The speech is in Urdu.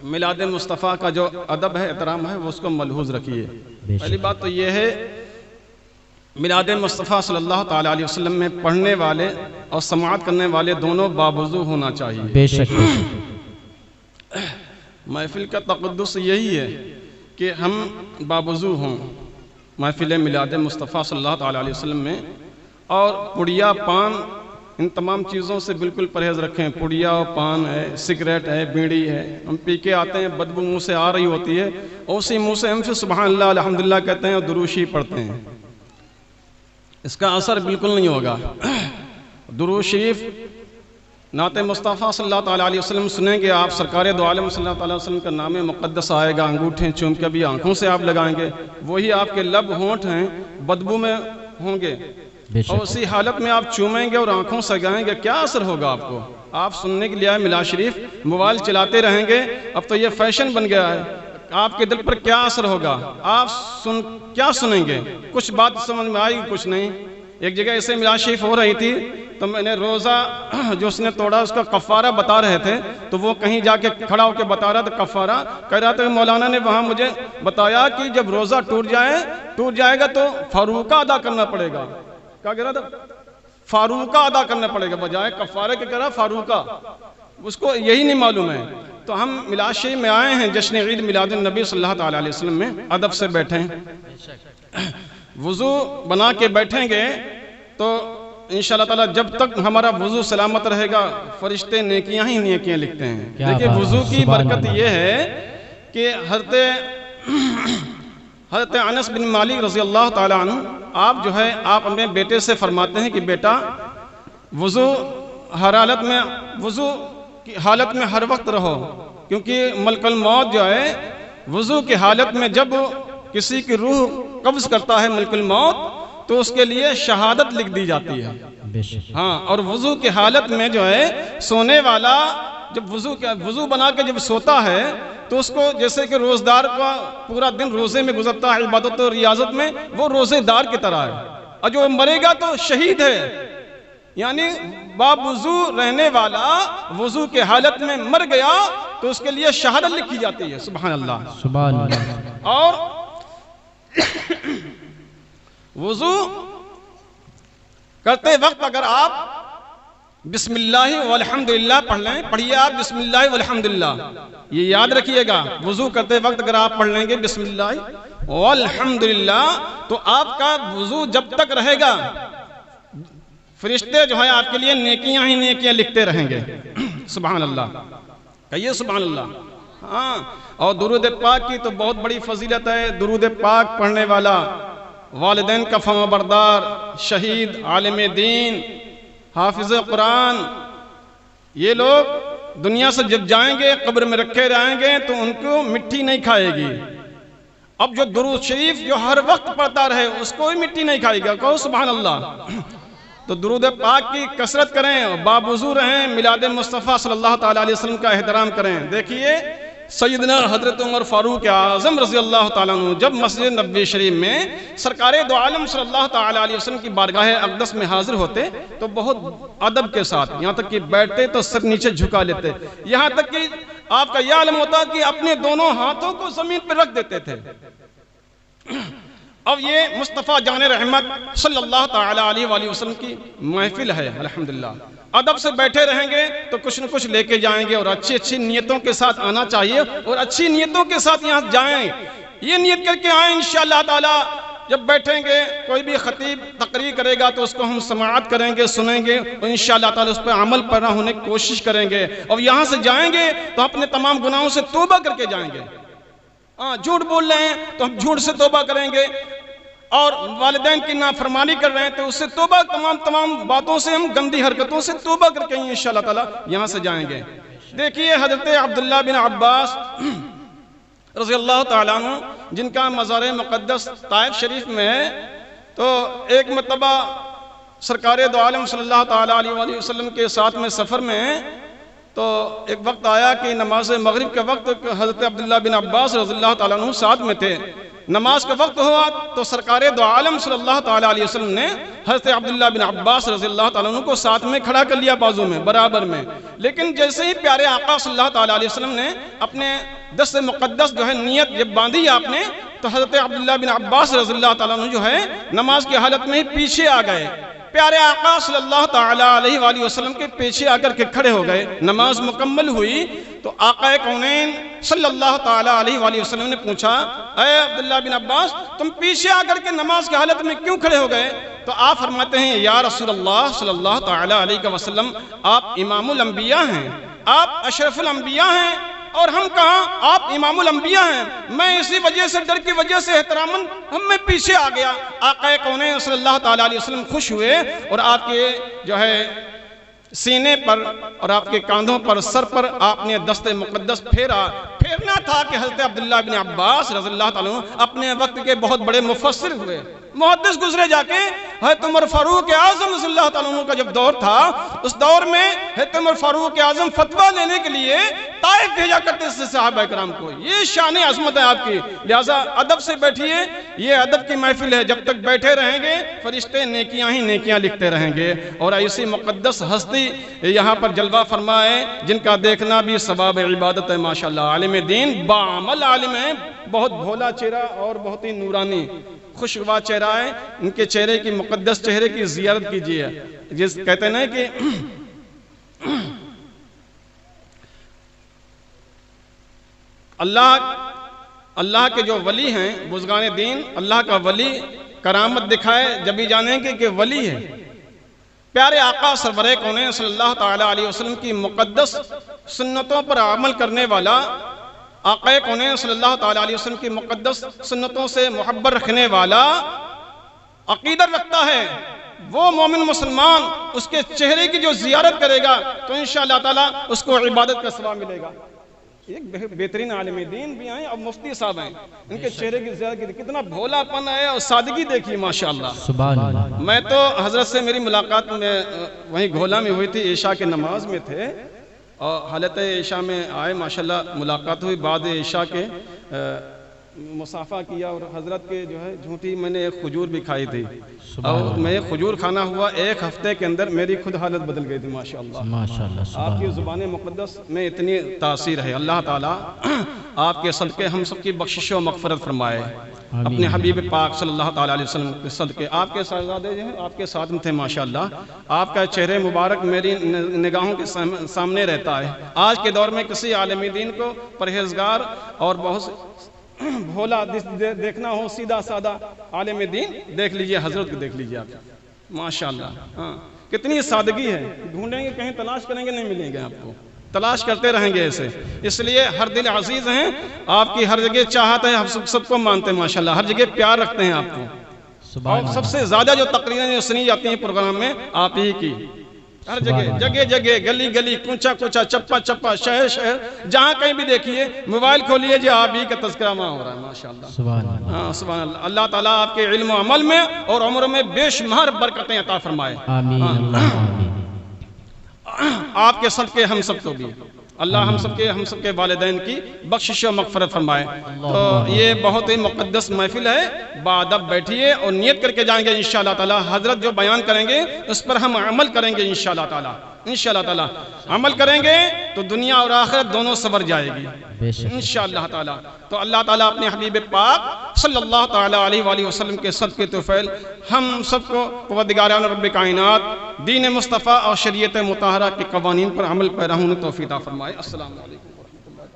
میلاد مصطفیٰ کا جو ادب ہے، احترام ہے، وہ اس کو ملحوظ رکھیے۔ پہلی بات تو یہ ہے، میلاد مصطفیٰ صلی اللہ تعالیٰ علیہ وسلم میں پڑھنے والے اور سماعت کرنے والے دونوں باوضو ہونا چاہیے۔ بے شک محفل کا تقدس یہی ہے کہ ہم باوضو ہوں محفل میلاد مصطفیٰ صلی اللہ تعالیٰ علیہ وسلم میں، اور پڑیا پان ان تمام چیزوں سے بالکل پرہیز رکھیں۔ پڑیا پان ہے، سگریٹ ہے، بیڑی ہے، ہم پی کے آتے ہیں، بدبو منہ سے آ رہی ہوتی ہے، اور اسی منہ سے ہم پھر سبحان اللہ الحمدللہ کہتے ہیں اور درود شریف پڑھتے ہیں، اس کا اثر بالکل نہیں ہوگا۔ درود شریف نعت مصطفیٰ صلی اللہ تعالیٰ علیہ وسلم سنیں گے آپ، سرکار دو عالم صلی اللہ تعالیٰ علیہ وسلم کا نام مقدس آئے گا، انگوٹھیں چوم کے بھی آنکھوں سے آپ لگائیں گے، وہی آپ کے لب ہونٹ ہیں بدبو میں ہوں گے، اور اسی حالت میں آپ چومیں گے اور آنکھوں سے گائیں گے، کیا اثر ہوگا آپ کو؟ آپ سننے کے لیے آئے میلاد شریف، موبائل چلاتے رہیں گے، اب تو یہ فیشن بن گیا ہے، آپ کے دل پر کیا اثر ہوگا؟ آپ کیا سنیں گے؟ کچھ بات سمجھ میں آئی، کچھ نہیں۔ ایک جگہ ایسے میلاد شریف ہو رہی تھی تو میں نے روزہ جو اس نے توڑا اس کا کفارہ بتا رہے تھے، تو وہ کہیں جا کے کھڑا ہو کے بتا رہا تھا کفارہ، کہہ رہا تھا کہ مولانا نے وہاں مجھے بتایا کہ جب روزہ ٹوٹ جائے گا تو فاروقہ ادا کرنا پڑے گا۔ کیا کہہ رہا تھا؟ فاروقہ ادا کرنا پڑے گا، بجائے کفارہ کے کہہ رہا فاروقہ، اس کو یہی نہیں معلوم ہے۔ تو ہم میلاد شریف میں آئے ہیں جشن عید میلاد النبی صلی اللہ تعالیٰ علیہ وسلم میں، ادب سے بیٹھیں، وضو بنا کے بیٹھیں گے تو انشاءاللہ تعالیٰ جب تک ہمارا وضو سلامت رہے گا فرشتے نیکیاں ہی نیکیاں لکھتے ہیں۔ دیکھیں وضو کی برکت یہ ہے کہ حضرت انس بن مالک رضی اللہ تعالیٰ عنہ آپ جو ہے آپ اپنے بیٹے سے فرماتے ہیں کہ بیٹا وضو کی حالت میں ہر وقت رہو، کیونکہ ملک الموت جو ہے وضو کی حالت میں جب کسی کی روح قبض کرتا ہے ملک الموت تو اس کے لیے شہادت لکھ دی جاتی ہے۔ ہاں، اور وضو کی حالت میں جو ہے سونے والا جب وضو بنا کے جب سوتا ہے تو اس کو جیسے کہ روزدار کا پورا دن روزے میں گزرتا ہے عبادت و ریاضت میں، وہ روزے دار کی طرح ہے، اور جو مرے گا تو شہید ہے، یعنی باوضو رہنے والا وضو کے حالت میں مر گیا تو اس کے لیے شہادت لکھی جاتی ہے۔ سبحان اللہ، سبحان اللہ۔ اور وضو کرتے وقت اگر آپ بسم اللہ والحمدللہ پڑھ لیں، پڑھیے آپ بسم اللہ والحمدللہ، یہ یاد رکھیے گا، وضو کرتے وقت اگر آپ پڑھ لیں گے بسم اللہ والحمدللہ تو آپ کا وضو جب تک رہے گا فرشتے جو ہے آپ کے لیے نیکیاں ہی نیکیاں لکھتے رہیں گے۔ سبحان اللہ، کہیے سبحان اللہ۔ ہاں، اور درود پاک کی تو بہت بڑی فضیلت ہے۔ درود پاک پڑھنے والا والدین کا فرما بردار، شہید، عالم دین، حافظ قرآن، یہ لوگ دنیا سے جب جائیں گے قبر میں رکھے رہیں گے تو ان کو مٹی نہیں کھائے گی۔ اب جو درود شریف جو ہر وقت پڑھتا رہے اس کو بھی مٹی نہیں کھائے گا، کہو سبحان اللہ۔ تو درود پاک کی کثرت کریں، باوضو رہیں، میلاد مصطفیٰ صلی اللہ تعالیٰ علیہ وسلم کا احترام کریں۔ دیکھیے سیدنا حضرت عمر فاروق اعظم رضی اللہ تعالیٰ عنہ جب مسجد نبوی شریف میں سرکار دو عالم صلی اللہ تعالیٰ علیہ وسلم کی بارگاہ اقدس میں حاضر ہوتے تو بہت ادب کے ساتھ، یہاں تک کہ بیٹھتے تو سر نیچے جھکا لیتے، یہاں تک کہ آپ کا یہ عالم ہوتا کہ اپنے دونوں ہاتھوں کو زمین پر رکھ دیتے تھے۔ اب یہ مصطفیٰ جان رحمت صلی اللہ تعالیٰ علیہ وآلہ وسلم کی محفل ہے، الحمدللہ۔ ادب سے بیٹھے رہیں گے تو کچھ نہ کچھ لے کے جائیں گے، اور اچھی نیتوں کے ساتھ آنا چاہیے، اور اچھی نیتوں کے ساتھ یہاں جائیں، یہ نیت کر کے آئیں انشاءاللہ تعالیٰ۔ جب بیٹھیں گے کوئی بھی خطیب تقریر کرے گا تو اس کو ہم سماعت کریں گے، سنیں گے، اور انشاءاللہ تعالیٰ اس پہ عمل پیرا ہونے کی کوشش کریں گے، اور یہاں سے جائیں گے تو اپنے تمام گناہوں سے توبہ کر کے جائیں گے۔ جھوٹ بول رہے ہیں تو ہم جھوٹ سے توبہ کریں گے، اور والدین کی نافرمانی کر رہے ہیں تو اس سے توبہ، تمام باتوں سے ہم گندی حرکتوں سے توبہ کر کے انشاءاللہ تعالیٰ یہاں سے جائیں گے۔ دیکھیے حضرت عبداللہ بن عباس رضی اللہ تعالیٰ عنہ جن کا مزار مقدس طائف شریف میں ہے، تو ایک مرتبہ سرکار دو عالم صلی اللہ تعالیٰ علیہ وآلہ وسلم کے ساتھ میں سفر میں تو ایک وقت آیا کہ نماز مغرب کے وقت حضرت عبداللہ بن عباس رضی اللہ تعالیٰ عنہ ساتھ میں تھے، نماز کا وقت ہوا تو سرکار دو عالم صلی اللہ تعالیٰ علیہ وسلم نے حضرت عبداللہ بن عباس رضی اللہ تعالیٰ عنہ کو ساتھ میں کھڑا کر لیا بازو میں برابر میں. لیکن جیسے ہی پیارے آقا صلی اللہ تعالیٰ علیہ وسلم نے اپنے دست مقدس جو ہے نیت جب باندھی آپ نے تو حضرت عبداللہ بن عباس رضی اللہ تعالیٰ عنہ جو ہے نماز کی حالت میں ہی پیچھے آ گئے. پیارے آقا صلی اللہ تعالیٰ علیہ وآلہ وسلم کے پیچھے آ کر کے کھڑے ہو گئے. نماز مکمل ہوئی تو آقا کونین صلی اللہ تعالیٰ علیہ وآلہ وسلم نے پوچھا اے عبداللہ بن عباس تم پیچھے آ کر کے نماز کی حالت میں کیوں کھڑے ہو گئے؟ تو آپ فرماتے ہیں یا رسول اللہ صلی اللہ تعالیٰ علیہ وسلم آپ امام الانبیاء ہیں، آپ اشرف الانبیاء ہیں اور ہم کہاں آپ امام الانبیاء ہیں. میں اسی وجہ سے ڈر کی وجہ سے احتراماً ہم میں پیچھے آ گیا. آقا کونین صلی اللہ تعالیٰ علیہ وسلم خوش ہوئے اور آپ کے جو ہے سینے پر اور آپ کے کاندھوں پر سر پر آپ نے دست مقدس پھیرنا تھا کہ حضرت عبداللہ بن عباس رضی اللہ تعالیٰ عنہ اپنے وقت کے بہت بڑے مفسر ہوئے، محدث گزرے جا کے. حضرت عمر فاروق اعظم رضی اللہ تعالیٰ عنہ کا جب دور تھا اس دور میں حضرت عمر فاروق اعظم فتویٰ لینے کے لیے طائف بھیجا کرتے تھے صحابہ کرام کو. یہ شان عظمت ہے آپ کی، لہٰذا ادب سے بیٹھیے. یہ ادب کی محفل ہے، جب تک بیٹھے رہیں گے فرشتے نیکیاں ہی نیکیاں لکھتے رہیں گے. اور ایسی مقدس ہستی یہاں پر جلوہ فرمائے جن کا دیکھنا بھی ثواب عبادت ہے. ماشاءاللہ عالم دین باعمل عالم ہے، بہت بھولا چہرہ اور بہت ہی نورانی خوشگوار چہرہ ہے. ان کے چہرے کی مقدس چہرے کی زیارت کیجیے. جس کہتے ہیں کہ اللہ کے جو ولی ہیں بزرگان دین، اللہ کا ولی کرامت دکھائے جب ہی جانیں گے کہ ولی ہے. پیارے آقا سرور کونین صلی اللہ تعالیٰ علیہ وسلم کی مقدس سنتوں پر عمل کرنے والا، آقا کونین صلی اللہ تعالیٰ علیہ وسلم کی مقدس سنتوں سے محبت رکھنے والا عقیدت رکھتا ہے، وہ مومن مسلمان اس کے چہرے کی جو زیارت کرے گا تو انشاءاللہ تعالیٰ اس کو عبادت کا ثواب ملے گا. ایک بہترین عالم دین بھی ہیں اور مفتی صاحب ہیں، ان کے چہرے کی زیارت کی کتنا بھولا پن ہے اور سادگی دیکھی ماشاءاللہ. سبحان اللہ. میں تو حضرت سے میری ملاقات میں وہیں گھولا میں ہوئی تھی، عشاء کی نماز میں تھے اور حالت عشاء میں آئے ماشاءاللہ ملاقات ہوئی. بعد عشاء کے مصافحہ کیا اور حضرت کے جو ہے جھونٹی میں نے ایک کھجور بھی کھائی تھی اور میں کھجور کھانا ہوا ایک ہفتے کے اندر میری خود حالت بدل گئی تھی ماشاءاللہ. آپ کی زبان مقدس میں اتنی تاثیر ہے. اللہ تعالیٰ آپ کے صدقے ہم سب کی بخشش و مغفرت فرمائے. اپنے حبیب پاک صلی اللہ تعالیٰ علیہ وسلم کے صدقے آپ کے صاحبزادے جو ہیں آپ کے ساتھ میں تھے ماشاءاللہ. آپ کا چہرے مبارک میری نگاہوں کے سامنے رہتا ہے. آج کے دور میں کسی عالم دین کو پرہیزگار اور بہت بھولا دیکھنا ہو، سیدھا سادہ عالم دین دیکھ لیجئے، حضرت کو دیکھ لیجئے آپ ماشاءاللہ. ہاں کتنی سادگی ہے، ڈھونڈیں گے کہیں تلاش کریں گے نہیں ملیں گے، آپ کو تلاش کرتے رہیں گے ایسے. اس لیے ہر دل عزیز ہیں، آپ کی ہر جگہ چاہت ہے، ہم سب کو مانتے ہیں ماشاءاللہ، ہر جگہ پیار رکھتے ہیں آپ کو. اور سب سے زیادہ جو تقریریں سنی جاتی ہیں پروگرام میں آپ ہی کی، ہر جگہ گلی گلی کوچا کوچا چپا چپا شہر شہر جہاں کہیں بھی دیکھیے موبائل کھولیے جی آپ ہی کا تذکرہ وہاں ہو رہا ہے ماشاءاللہ. سبحان اللہ. اللہ تعالیٰ آپ کے علم و عمل میں اور عمر میں بے شمار برکتیں عطا فرمائے. آمین. آپ کے صدقے ہم سب کو بھی اللہ ہم سب کے والدین کی بخشش و مغفرت فرمائے. تو یہ بہت ہی مقدس محفل ہے، بادب بیٹھیے اور نیت کر کے جائیں گے انشاءاللہ تعالی. حضرت جو بیان کریں گے اس پر ہم عمل کریں گے انشاءاللہ تعالی. انشاءاللہ تعالی عمل کریں گے تو دنیا اور آخرت دونوں سنور جائے گی انشاءاللہ تعالی. تو اللہ تعالیٰ اپنے حبیب پاک صلی اللہ تعالیٰ علیہ وآلہ وسلم کے صدقے طفیل ہم سب کو پروردگاران رب کائنات دین مصطفیٰ اور شریعت مطہرہ کے قوانین پر عمل پیرا ہونے توفیق عطا فرمائے. السلام علیکم.